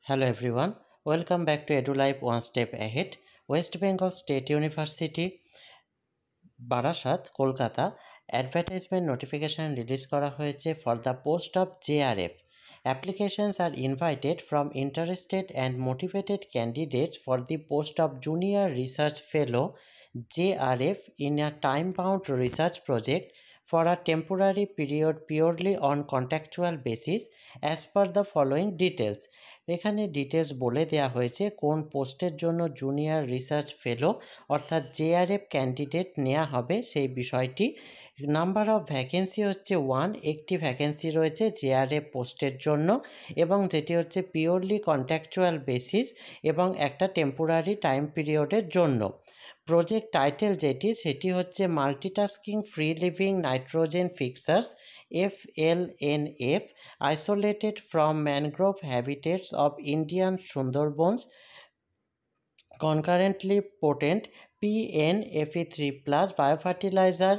Hello everyone, welcome back to EduLife One Step Ahead. West Bengal State University, Barasat, Kolkata advertisement notification release করা হয়েছে for the post of JRF. Applications are invited from interested and motivated candidates for the post of Junior Research Fellow JRF in a time-bound research project for a temporary period purely on contractual basis as per the following details. এখানে details বলে দেওয়া হয়েছে কোন পোস্টের জন্য junior research fellow অর্থাৎ JRF candidate নেওয়া হবে সেই বিষয়টি। নাম্বার অফ ভ্যাকেন্সি হচ্ছে 1, একটি ভ্যাকেন্সি রয়েছে JRF পোস্টের জন্য এবং যেটি হচ্ছে পিওরলি কন্ট্রাকচুয়াল বেসিস এবং একটা টেম্পোরারি টাইম পিরিয়ডের জন্য। প্রজেক্ট টাইটেল যেটি সেটি হচ্ছে multitasking free living nitrogen fixers FLNF isolated from mangrove habitats of Indian Sundarbans concurrently potent PNFE3+ biofertilizer।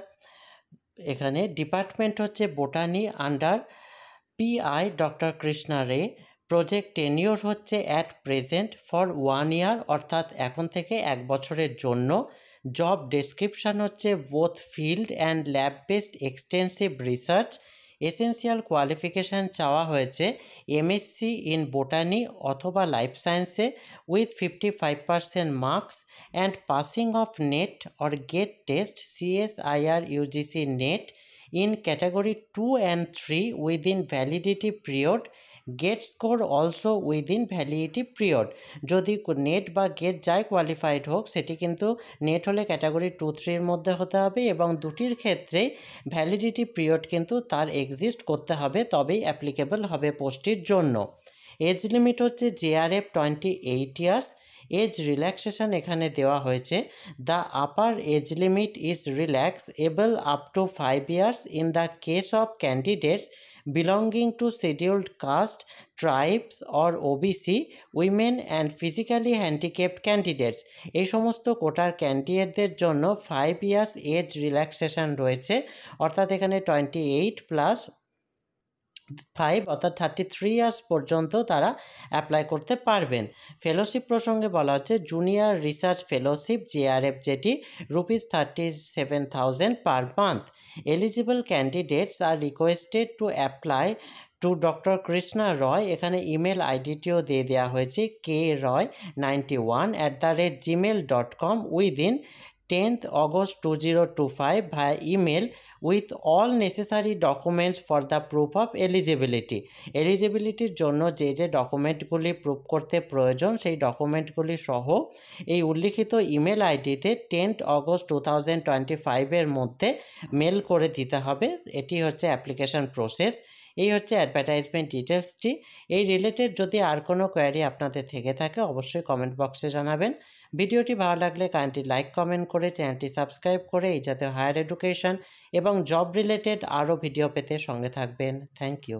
এখানে ডিপার্টমেন্ট হচ্ছে botany under PI doctor Krishna Ray. Project tenure হচ্ছে অ্যাট প্রেজেন্ট ফর 1 ইয়ার অর্থাৎ এখন থেকে 1 বছরের জন্য। জব ডেসক্রিপশান হচ্ছে both field and lab based extensive research. Essential qualification চাওয়া হয়েছে MSc ইন বোটানি অথবা লাইফ সায়েন্সে with 55% marks and passing of NET or GATE test CSIR UGC NET in category 2 and 3 within validity period, get score also within validity period। যদি net বা gate যাই qualified হোক সেটি কিন্তু নেট হলে ক্যাটাগরি 2-3 মধ্যে হতে হবে এবং দুটির ক্ষেত্রেই ভ্যালিডিটি পিরিয়ড কিন্তু তার এক্সিস্ট করতে হবে, তবেই অ্যাপ্লিকেবল হবে পোস্টটির জন্য। এজ লিমিট হচ্ছে JRF 28 ইয়ার্স। এজ রিল্যাক্সেশন এখানে দেওয়া হয়েছে the upper age limit is relaxable up to 5 years in the case of candidates belonging to scheduled caste tribes or OBC women and physically handicapped candidates. এই সমস্ত কোটার ক্যান্ডিডেটদের জন্য 5 years age relaxation রয়েছে, অর্থাৎ এখানে 28+5 অর্থাৎ 33 ইয়ার্স পর্যন্ত তারা অ্যাপ্লাই করতে পারবেন। ফেলোশিপ প্রসঙ্গে বলা হচ্ছে জুনিয়র রিসার্চ ফেলোশিপ JRF যেটি ₹37,000 per month. Eligible candidates are requested to apply to doctor Krishna Roy. এখানে ইমেল আইডিটিও দিয়ে দেওয়া হয়েছে kroy91@gmail.com within 10th August 2025 via email with all necessary documents for the proof of eligibility। এলিজিবিলিটির জন্য যে যে ডকুমেন্টগুলি প্রুফ করতে প্রয়োজন সেই ডকুমেন্টগুলি সহ এই উল্লিখিত ইমেল আইডিতে 10th August 2025 মধ্যে মেল করে দিতে হবে। এটি হচ্ছে অ্যাপ্লিকেশন প্রসেস। এই হচ্ছে অ্যাডভার্টাইজমেন্ট ডিটেলসটি। এই রিলেটেড যদি আর কোনো কোয়ারি আপনাদের থেকে থাকে অবশ্যই কমেন্ট বক্সে জানাবেন। ভিডিওটি ভালো লাগলে কাইন্ডলি লাইক কমেন্ট করে চ্যানেলটি সাবস্ক্রাইব করে এই জাতীয় হায়ার এডুকেশন এবং জব রিলেটেড আরও ভিডিও পেতে সঙ্গে থাকবেন। Thank you.